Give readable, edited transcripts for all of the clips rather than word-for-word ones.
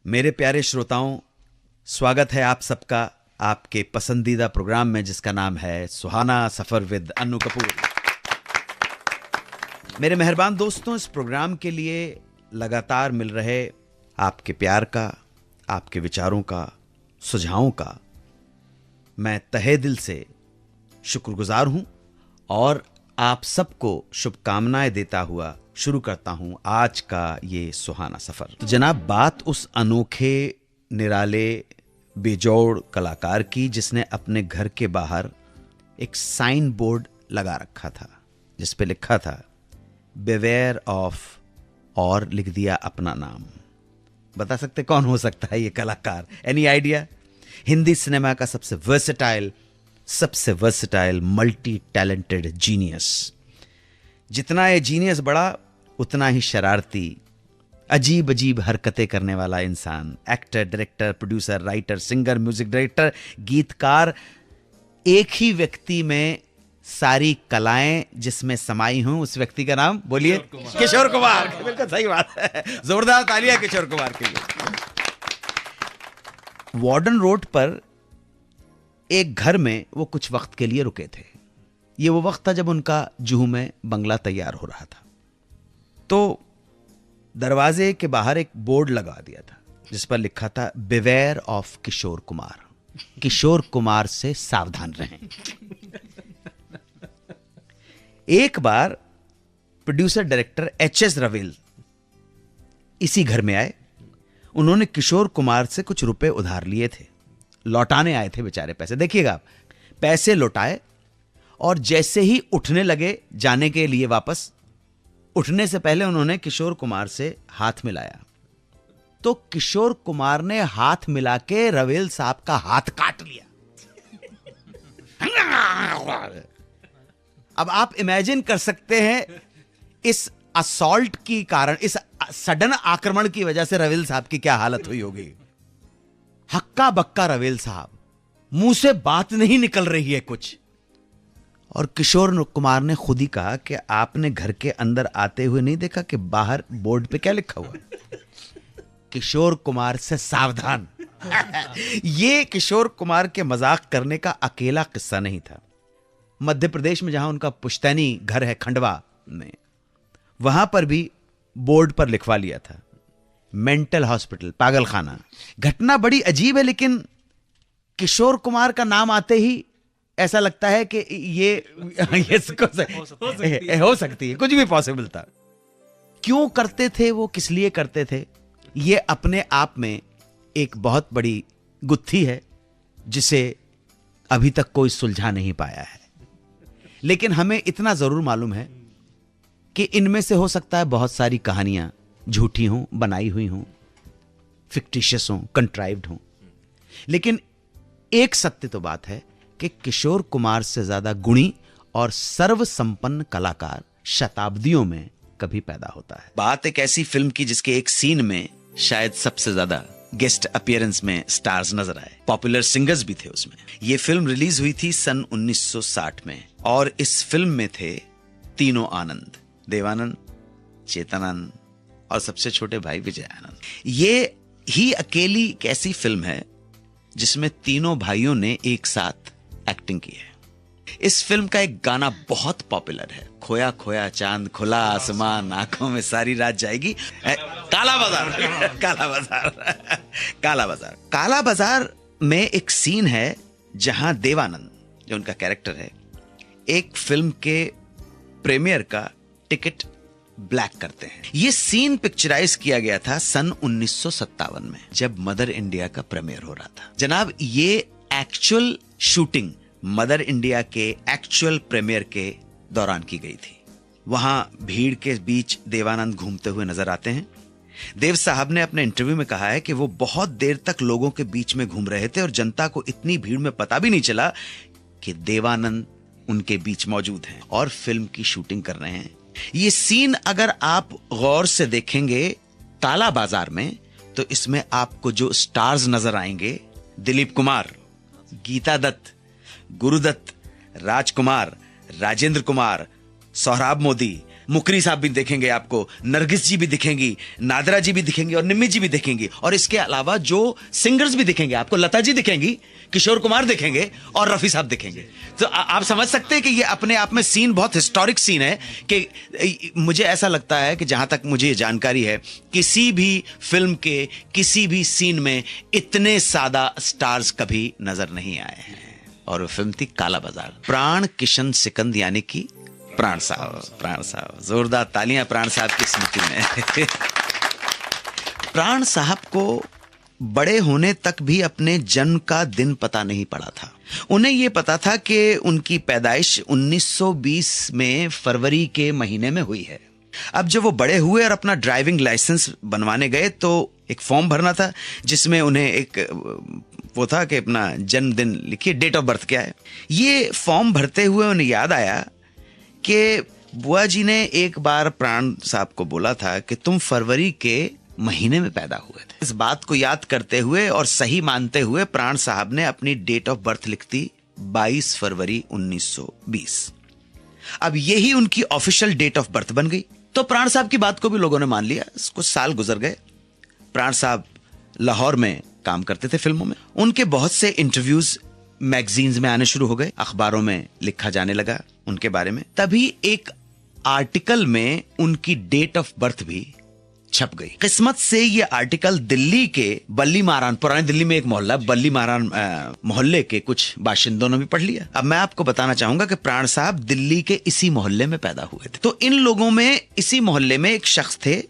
मेरे प्यारे श्रोताओं, स्वागत है आप सबका आपके पसंदीदा प्रोग्राम में जिसका नाम है सुहाना सफर विद अन्नू कपूर। मेरे मेहरबान दोस्तों, इस प्रोग्राम के लिए लगातार मिल रहे आपके प्यार का, आपके विचारों का, सुझावों का मैं तहे दिल से शुक्रगुजार हूं और आप सबको शुभकामनाएं देता हुआ शुरू करता हूं आज का ये सुहाना सफर। तो जनाब, बात उस अनोखे, निराले, बेजोड़ कलाकार की जिसने अपने घर के बाहर एक साइन बोर्ड लगा रखा था जिस पे लिखा था बिवेयर ऑफ, और लिख दिया अपना नाम। बता सकते कौन हो सकता है ये कलाकार? Any idea? हिंदी सिनेमा का सबसे वर्सेटाइल मल्टी टैलेंटेड जीनियस। जितना ये जीनियस बड़ा उतना ही शरारती, अजीब अजीब हरकतें करने वाला इंसान। Actor, director, producer, writer, singer, music director, गीतकार, एक ही व्यक्ति में सारी कलाएं जिसमें समाई हूं, उस व्यक्ति का नाम बोलिए? किशोर कुमार। बिल्कुल सही बात है, जोरदार तालियां किशोर कुमार के लिए। वार्डन रोड पर एक घर में वो कुछ वक्त के लिए रुके थे। ये वो वक्त था जब उनका जुहू में बंगला तैयार हो रहा था। तो दरवाजे के बाहर एक बोर्ड लगा दिया था जिस पर लिखा था बिवेयर ऑफ किशोर कुमार, किशोर कुमार से सावधान रहें। एक बार प्रोड्यूसर डायरेक्टर एच.एस. रवेल इसी घर में आए। उन्होंने किशोर कुमार से कुछ रुपए उधार लिए थे, लौटाने आए थे बेचारे पैसे। देखिएगा आप, पैसे लौटाए और जैसे ही उठने लगे जाने के लिए वापस, उठने से पहले उन्होंने किशोर कुमार से हाथ मिलाया। तो किशोर कुमार ने हाथ मिला के रवेल साहब का हाथ काट लिया। अब आप इमेजिन कर सकते हैं इस असॉल्ट की कारण, इस सडन आक्रमण की वजह से रवेल साहब की क्या हालत हुई होगी। हक्का बक्का रवेल साहब, मुंह से बात नहीं निकल रही है कुछ। और किशोर कुमार ने खुद ही कहा कि आपने घर के अंदर आते हुए नहीं देखा कि बाहर बोर्ड पे क्या लिखा हुआ? किशोर कुमार से सावधान। ये किशोर कुमार के मजाक करने का अकेला किस्सा नहीं था। मध्य प्रदेश में जहां उनका पुश्तैनी घर है, खंडवा में, वहां पर भी बोर्ड पर लिखवा लिया था मेंटल हॉस्पिटल, पागल खाना। घटना बड़ी अजीब है, लेकिन किशोर कुमार का नाम आते ही ऐसा लगता है कि ये हो सकती है, कुछ भी पॉसिबल था। क्यों करते थे वो, किस लिए करते थे, ये अपने आप में एक बहुत बड़ी गुत्थी है जिसे अभी तक कोई सुलझा नहीं पाया है। लेकिन हमें इतना जरूर मालूम है कि इनमें से हो सकता है बहुत सारी कहानियां झूठी हों, बनाई हुई हों, फिक्टिशियस हों, कंट्राइव्ड हों। लेकिन एक सत्य तो बात है कि किशोर कुमार से ज्यादा गुणी और सर्वसंपन्न कलाकार शताब्दियों में कभी पैदा होता है। बात एक ऐसी फिल्म की जिसके एक सीन में शायद सबसे ज्यादा गेस्ट अपीयरेंस में स्टार्स नजर आए, पॉपुलर सिंगर्स भी थे उसमें। यह फिल्म रिलीज हुई थी सन 1960 में और इस फिल्म में थे तीनों आनंद, देवानंद, चेतनानंद और सबसे छोटे भाई विजय आनंद। ये ही अकेली एक ऐसी फिल्म है जिसमें तीनों भाइयों ने एक साथ एक्टिंग की है। इस फिल्म का एक गाना बहुत पॉपुलर है, खोया खोया चांद, खुला आसमान, आंखों में सारी रात जाएगी, काला बाजार। काला बाजार, काला बाजार। काला बाजार में एक सीन है जहां देवानंद, जो उनका कैरेक्टर है, एक फिल्म के प्रीमियर का टिकट ब्लैक करते हैं। यह सीन पिक्चराइज किया गया था सन 1957 में, जब मदर इंडिया का प्रीमियर हो रहा था। जनाब, ये एक्चुअल शूटिंग मदर इंडिया के एक्चुअल प्रीमियर के दौरान की गई थी। वहां भीड़ के बीच देवानंद घूमते हुए नजर आते हैं। देव साहब ने अपने इंटरव्यू में कहा है कि वो बहुत देर तक लोगों के बीच में घूम रहे थे और जनता को इतनी भीड़ में पता भी नहीं चला कि देवानंद उनके बीच मौजूद हैं और फिल्म की शूटिंग कर रहे हैं। ये सीन अगर आप गौर से देखेंगे काला बाजार में, तो इसमें आपको जो स्टार्स नजर आएंगे, दिलीप कुमार, गीता दत्त, गुरुदत्त, राजकुमार, राजेंद्र कुमार, सोहराब मोदी, मुकरी साहब भी दिखेंगे आपको, नरगिस जी भी दिखेंगी, नादरा जी भी दिखेंगी और निम्मी जी भी दिखेंगी, और इसके अलावा जो सिंगर्स भी दिखेंगे आपको, लता जी दिखेंगी, किशोर कुमार दिखेंगे और रफी साहब दिखेंगे। तो आप समझ सकते हैं कि ये अपने आप में सीन बहुत हिस्टोरिक सीन है कि मुझे ऐसा लगता है कि जहां तक मुझे ये जानकारी है, किसी भी फिल्म के किसी भी सीन में इतने सादा स्टार्स कभी नजर नहीं आए हैं। और वो फिल्म थी काला बाजार। प्राण किशन सिकंद यानी कि प्राण साहब, जोरदार तालियां प्राण साहब की स्मृति में। प्राण साहब को बड़े होने तक भी अपने जन्म का दिन पता नहीं पड़ा था। उन्हें यह पता था कि उनकी पैदाइश 1920 में फरवरी के महीने में हुई है। अब जब वो बड़े हुए और अपना ड्राइविंग लाइसेंस बनवाने गए तो एक फॉर्म भरना था जिसमें उन्हें एक वो था कि अपना जन्मदिन लिखिए, डेट ऑफ बर्थ क्या है। ये फॉर्म भरते हुए उन्हें याद आया कि बुआ जी ने एक बार प्राण साहब को बोला था कि तुम फरवरी के महीने में पैदा हुए थे। इस बात को याद करते हुए और सही मानते हुए प्राण साहब ने अपनी डेट ऑफ बर्थ लिख दी 22 फरवरी 1920। अब यही उनकी ऑफिशियल डेट ऑफ बर्थ बन गई। तो प्राण साहब की बात को भी लोगों ने मान लिया। कुछ साल गुजर गए। प्राण साहब लाहौर में काम करते थे फिल्मों में। उनके बहुत से इंटरव्यूज मैगजीन्स में आने शुरू हो गए, अखबारों में लिखा जाने लगा उनके बारे में। तभी एक आर्टिकल में उनकी डेट ऑफ बर्थ भी छप गई। किस्मत से ये आर्टिकल दिल्ली के बल्ली महारान, पुराने दिल्ली में एक मोहल्ला बल्ली महारान मोहल्ले के कुछ बाशिंदों ने भी पढ़ लिया। अब मैं आपको बताना चाहूंगा कि प्राण साहब दिल्ली के इसी मोहल्ले में पैदा हुए थे। तो इन लोगों में, इसी मोहल्ले में एक शख्स थे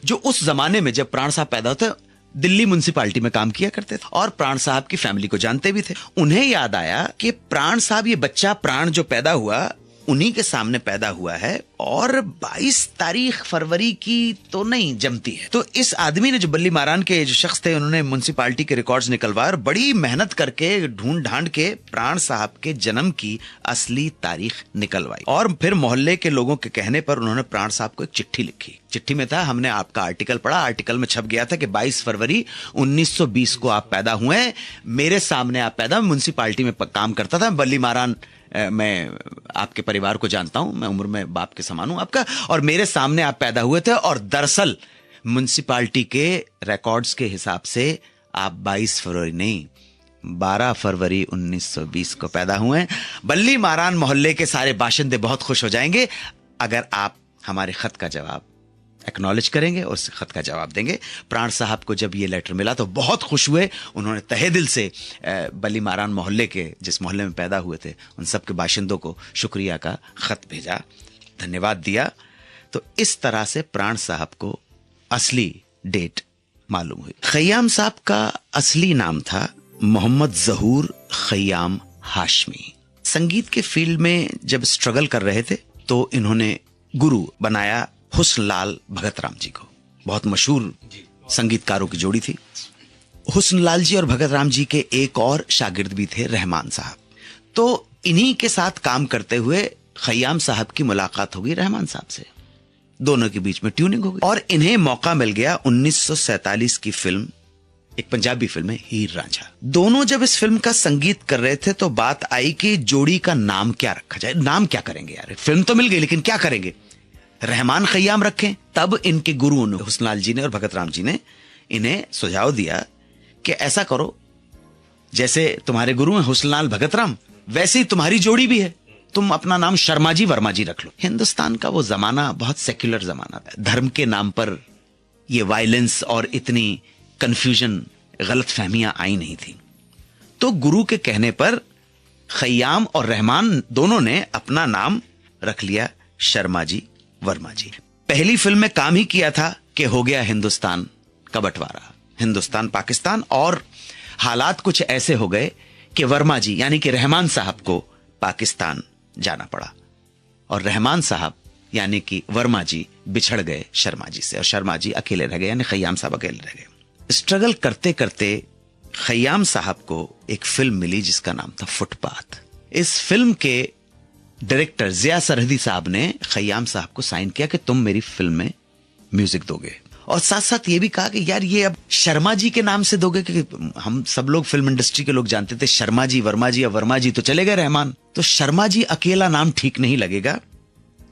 जो उस जमाने में जब प्राण साहब पैदा होते दिल्ली म्युनिसिपैलिटी में काम किया करते थे और प्राण साहब की फैमिली को जानते भी थे। उन्हें याद आया कि प्राण साहब, ये बच्चा प्राण जो पैदा हुआ उन्हीं के सामने पैदा हुआ है और 22 तारीख फरवरी की तो नहीं जमती है। तो इस आदमी ने, जो बल्ली महारान के जो शख्स थे, उन्होंने म्युनिसिपैलिटी के रिकॉर्ड्स निकलवाए और बड़ी मेहनत करके ढूंढ ढांड के प्राण साहब के जन्म की असली तारीख निकलवाई। और फिर मोहल्ले के लोगों के कहने पर उन्होंने प्राण साहब को एक चिट्ठी लिखी। चिट्ठी में था, हमने आपका आर्टिकल पढ़ा, आर्टिकल में छप गया था कि 22 फरवरी 1920 को आप पैदा हुए, मेरे सामने आप पैदा, म्युनिसिपैलिटी में काम करता था, बल्ली महारान, मैं आपके परिवार को जानता हूं, मैं उम्र में बाप के समान हूं आपका, और मेरे सामने आप पैदा हुए थे। और दरअसल म्युनिसिपैलिटी के रिकॉर्ड्स के हिसाब से आप 22 फरवरी नहीं 12 फरवरी 1920 को पैदा हुए। बल्ली महारान मोहल्ले के सारे बाशिंदे बहुत खुश हो जाएंगे अगर आप हमारे खत का जवाब एक्नॉलेज करेंगे और उस खत का जवाब देंगे। प्राण साहब को जब ये लेटर मिला तो बहुत खुश हुए। उन्होंने तहे दिल से बल्ली महारान मोहल्ले के, जिस मोहल्ले में पैदा हुए थे, उन सब के बाशिंदों को शुक्रिया का खत भेजा, धन्यवाद दिया। तो इस तरह से प्राण साहब को असली डेट मालूम हुई। खय्याम साहब का असली नाम था मोहम्मद जहूर खय्याम हाशमी। संगीत के फील्ड में जब स्ट्रगल कर रहे थे तो इन्होंने गुरु बनाया हुस्नलाल भगत राम जी को। बहुत मशहूर संगीतकारों की जोड़ी थी। हुस्नलाल जी और भगत राम जी के एक और शागिर्द भी थे, रहमान साहब। तो इन्हीं के साथ काम करते हुए खय्याम साहब की मुलाकात हो गई रहमान साहब से। दोनों के बीच में ट्यूनिंग हो गई और इन्हें मौका मिल गया 1947 की फिल्म, एक पंजाबी फिल्म है हीर रांझा। दोनों जब इस फिल्म का संगीत कर रहे थे तो बात आई कि जोड़ी का नाम क्या रखा जाए। नाम क्या करेंगे यार, फिल्म तो मिल गई लेकिन क्या करेंगे। रहमान खय्याम रखें। तब इनके गुरुओं ने, हुस्नलाल जी ने और भगत राम जी ने, इन्हें सुझाव दिया कि ऐसा करो, जैसे तुम्हारे गुरु हैं हुस्नलाल भगत राम, वैसे ही तुम्हारी जोड़ी भी है, तुम अपना नाम शर्मा जी वर्मा जी रख लो। हिंदुस्तान का वो जमाना बहुत सेक्युलर जमाना था। धर्म के नाम पर ये वायलेंस और इतनी कंफ्यूजन, गलत फहमियां आई नहीं थी। तो गुरु के कहने पर खय्याम और रहमान दोनों ने अपना नाम रख लिया शर्मा जी वर्मा जी। पहली फिल्म में काम ही किया था कि हो गया हिंदुस्तान का बंटवारा, हिंदुस्तान पाकिस्तान, और हालात कुछ ऐसे हो गए कि वर्मा जी यानी कि रहमान साहब को पाकिस्तान जाना पड़ा और रहमान साहब यानी कि वर्मा जी बिछड़ गए शर्मा जी से और शर्मा जी अकेले रह गए, यानी खय्याम साहब अकेले रह गए। स्ट्रगल करते करते खय्याम साहब को एक फिल्म मिली जिसका नाम था फुटपाथ। इस फिल्म के डायरेक्टर जिया सरहदी साहब ने खय्याम साहब को साइन किया कि तुम मेरी फिल्म में म्यूजिक दोगे, और साथ साथ ये भी कहा कि यार ये अब शर्मा जी के नाम से दोगे, क्योंकि हम सब लोग फिल्म इंडस्ट्री के लोग जानते थे शर्मा जी वर्मा जी, या वर्मा जी तो चले गए रहमान, तो शर्मा जी अकेला नाम ठीक नहीं लगेगा,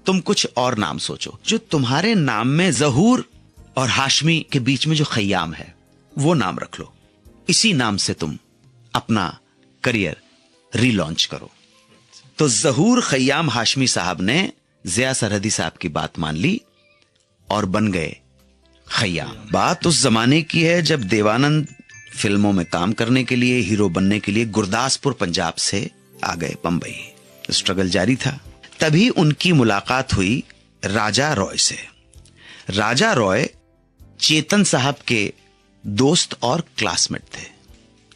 तुम कुछ और नाम सोचो। जो तुम्हारे नाम में जहूर और हाशमी के बीच में जो खयाम है वो नाम रख लो, इसी नाम से तुम अपना करियर रीलॉन्च करो। तो जहूर खयाम हाशमी साहब ने जिया सरहदी साहब की बात मान ली और बन गए खयाम। बात उस जमाने की है जब देवानंद फिल्मों में काम करने के लिए, हीरो बनने के लिए गुरदासपुर पंजाब से आ गए बंबई। स्ट्रगल जारी था। तभी उनकी मुलाकात हुई राजा रॉय से। राजा रॉय चेतन साहब के दोस्त और क्लासमेट थे।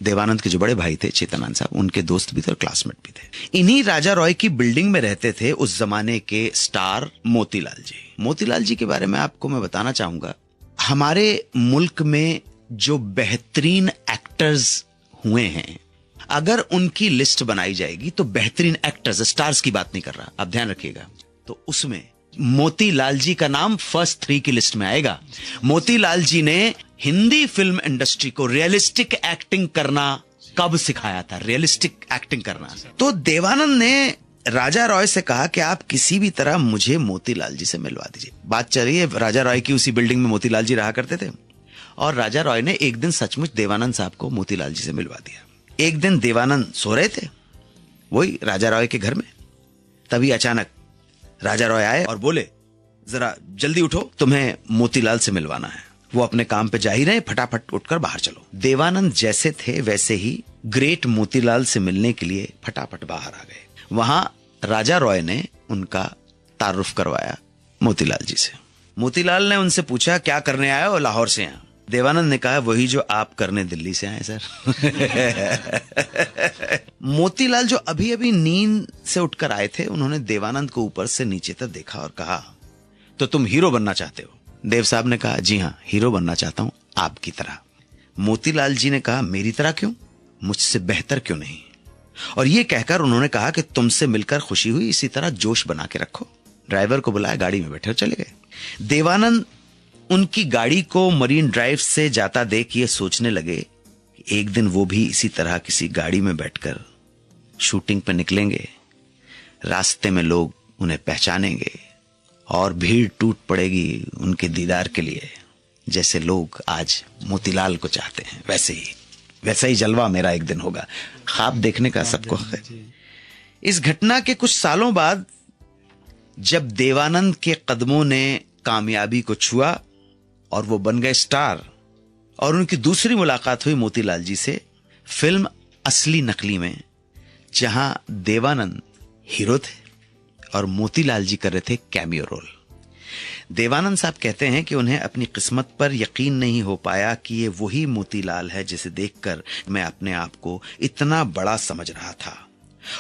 देवानंद के जो बड़े भाई थे चेतन साहब, उनके दोस्त भी थे और क्लासमेट भी थे। इन्हीं राजा रॉय की बिल्डिंग में रहते थे उस जमाने के स्टार मोतीलाल जी। मोतीलाल जी के बारे में आपको मैं बताना चाहूंगा, हमारे मुल्क में जो बेहतरीन एक्टर्स हुए हैं, अगर उनकी लिस्ट बनाई जाएगी तो बेहतरीन एक्टर्स, स्टार्स की बात नहीं कर रहा, आप ध्यान रखिएगा, तो उसमें मोतीलाल जी का नाम फर्स्ट 3 की लिस्ट में आएगा। मोतीलाल जी ने हिंदी फिल्म इंडस्ट्री को रियलिस्टिक एक्टिंग करना कब सिखाया था? रियलिस्टिक एक्टिंग करना। तो देवानंद ने राजा रॉय से कहा कि आप किसी भी तरह मुझे मोतीलाल जी से मिलवा दीजिए। बात चल रही है राजा रॉय की, उसी बिल्डिंग में मोतीलाल जी रहा करते थे। और राजा रॉय ने एक दिन सचमुच देवानंद साहब को मोतीलाल जी से मिलवा दिया। एक दिन देवानंद सो रहे थे वही राजा रॉय के घर में, तभी अचानक राजा रॉय आए और बोले, जरा जल्दी उठो, तुम्हें मोतीलाल से मिलवाना है। वो अपने काम पे जा ही रहे, फटाफट उठकर बाहर चलो। देवानंद जैसे थे वैसे ही ग्रेट मोतीलाल से मिलने के लिए फटाफट बाहर आ गए। वहां राजा रॉय ने उनका तारुफ करवाया मोतीलाल जी से। मोतीलाल ने उनसे पूछा, क्या करने आए हो लाहौर से? यहाँ देवानंद ने कहा, वही जो आप करने दिल्ली से आए सर। मोतीलाल जो अभी अभी नींद से उठकर आए थे, उन्होंने देवानंद को ऊपर से नीचे तक देखा और कहा, तो तुम हीरो बनना चाहते हो? देव साहब ने कहा, जी हाँ, हीरो बनना चाहता हूं आपकी तरह। मोतीलाल जी ने कहा, मेरी तरह क्यों? मुझसे बेहतर क्यों नहीं? और यह कहकर उन्होंने कहा कि तुमसे मिलकर खुशी हुई, इसी तरह जोश बना के रखो। ड्राइवर को बुलाया, गाड़ी में बैठे और चले गए। देवानंद उनकी गाड़ी को मरीन ड्राइव से जाता देख ये सोचने लगे कि एक दिन वो भी इसी तरह किसी गाड़ी में बैठकर शूटिंग पर निकलेंगे, रास्ते में लोग उन्हें पहचानेंगे और भीड़ टूट पड़ेगी उनके दीदार के लिए। जैसे लोग आज मोतीलाल को चाहते हैं, वैसा ही जलवा मेरा एक दिन होगा। ख्वाब देखने का सबको है। इस घटना के कुछ सालों बाद जब देवानंद के कदमों ने कामयाबी को छुआ और वो बन गए स्टार, और उनकी दूसरी मुलाकात हुई मोतीलाल जी से फिल्म असली नकली में, जहां देवानंद हीरो थे और मोतीलाल जी कर रहे थे कैमियो रोल। देवानंद साहब कहते हैं कि उन्हें अपनी किस्मत पर यकीन नहीं हो पाया कि ये वही मोतीलाल है जिसे देखकर मैं अपने आप को इतना बड़ा समझ रहा था,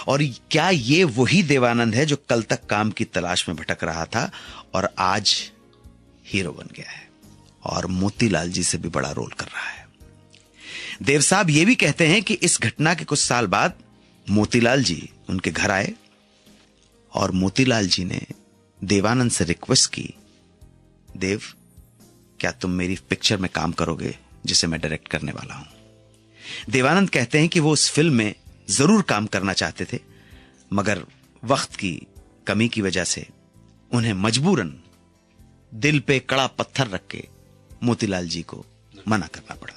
और क्या ये वही देवानंद है जो कल तक काम की तलाश में भटक रहा था और आज हीरो बन गया है और मोतीलाल जी से भी बड़ा रोल कर रहा है। देव साहब ये भी कहते हैं कि इस घटना के कुछ साल बाद मोतीलाल जी उनके घर आए और मोतीलाल जी ने देवानंद से रिक्वेस्ट की, देव, क्या तुम मेरी पिक्चर में काम करोगे जिसे मैं डायरेक्ट करने वाला हूं? देवानंद कहते हैं कि वो उस फिल्म में जरूर काम करना चाहते थे, मगर वक्त की कमी की वजह से उन्हें मजबूरन दिल पे कड़ा पत्थर रख के मोतीलाल जी को मना करना पड़ा,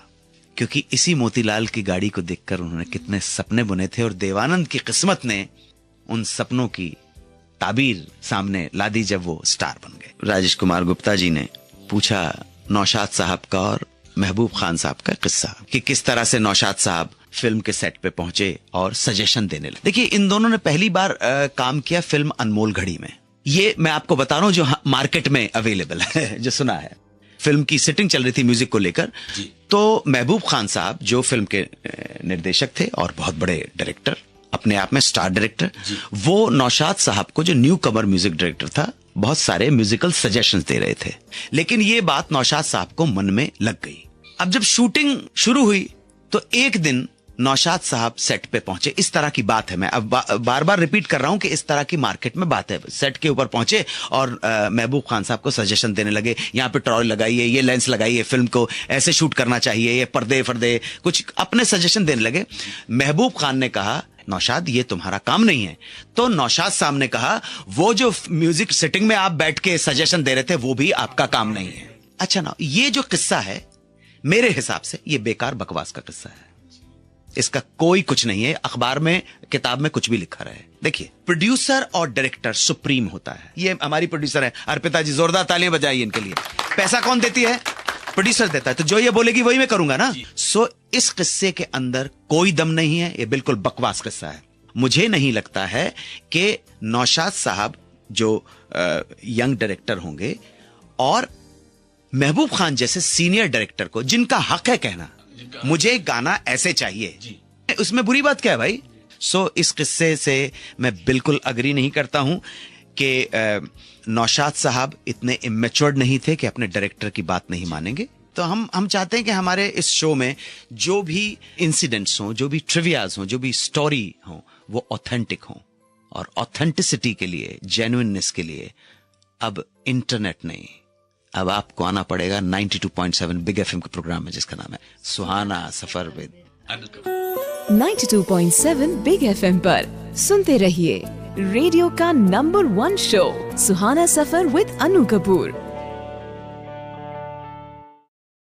क्योंकि इसी मोतीलाल की गाड़ी को देखकर उन्होंने कितने सपने बुने थे और देवानंद की किस्मत ने उन सपनों की ताबीर सामने ला दी जब वो स्टार बन गए। राजेश कुमार गुप्ता जी ने पूछा नौशाद साहब का और महबूब खान साहब का किस्सा, कि किस तरह से नौशाद साहब फिल्म के सेट पे पहुंचे और सजेशन देने लगे। देखिए, इन दोनों ने पहली बार काम किया फिल्म अनमोल घड़ी में। ये मैं आपको बता रहा हूं जो मार्केट में अवेलेबल है, जो सुना है। फिल्म की सेटिंग चल रही थी म्यूजिक को लेकर, तो महबूब खान साहब जो फिल्म के निर्देशक थे और बहुत बड़े डायरेक्टर, अपने आप में स्टार डायरेक्टर, वो नौशाद साहब को जो न्यू कमर म्यूजिक डायरेक्टर था, बहुत सारे म्यूजिकल सजेशंस दे रहे थे। लेकिन ये बात नौशाद साहब को मन में लग गई। अब जब शूटिंग शुरू हुई तो एक दिन नौशाद साहब सेट पे पहुंचे। इस तरह की बात है, मैं अब बार बार रिपीट कर रहा हूं कि इस तरह की मार्केट में बात है। सेट के ऊपर पहुंचे और महबूब खान साहब को सजेशन देने लगे, यहाँ पे ट्रॉली लगाइए, ये लेंस लगाइए, फिल्म को ऐसे शूट करना चाहिए, ये पर्दे फर्दे कुछ अपने सजेशन देने लगे। महबूब खान ने कहा, नौशाद ये तुम्हारा काम नहीं है। तो नौशाद साहब ने कहा वो जो म्यूजिक सिटिंग में आप बैठ के सजेशन दे रहे थे वो भी आपका काम नहीं है। अच्छा ना, ये जो किस्सा है मेरे हिसाब से ये बेकार बकवास का किस्सा है, इसका कोई कुछ नहीं है, अखबार में किताब में कुछ भी लिखा रहे। देखिए, प्रोड्यूसर और डायरेक्टर सुप्रीम होता है। ये हमारी प्रोड्यूसर है अर्पिता जी, जोरदार तालियां बजाइए इनके लिए। पैसा कौन देती है? प्रोड्यूसर देता है, तो जो ये बोलेगी वही मैं करूंगा ना। सो इस किस्से के अंदर कोई दम नहीं है, ये बिल्कुल बकवास किस्सा है। मुझे नहीं लगता है कि नौशाद साहब जो यंग डायरेक्टर होंगे और महबूब खान जैसे सीनियर डायरेक्टर को, जिनका हक है कहना मुझे गाना ऐसे चाहिए, उसमें बुरी बात क्या है भाई? सो इस किस्से से मैं बिल्कुल अग्री नहीं करता हूं कि नौशाद साहब इतने इमेच्योर्ड नहीं थे कि अपने डायरेक्टर की बात नहीं मानेंगे। तो हम चाहते हैं कि हमारे इस शो में जो भी इंसिडेंट्स हों, जो भी ट्रिवियाज हों, जो भी स्टोरी हों, वो ऑथेंटिक हों। और ऑथेंटिसिटी के लिए, जेन्युइननेस के लिए अब इंटरनेट नहीं, अब आपको आना पड़ेगा 92.7 बिग एफएम के प्रोग्राम में, जिसका नाम है सुहाना सफर विद 92.7 बिग एफएम पर सुनते रहिए रेडियो का number 1 show Suhana suffer with Anu Kapoor.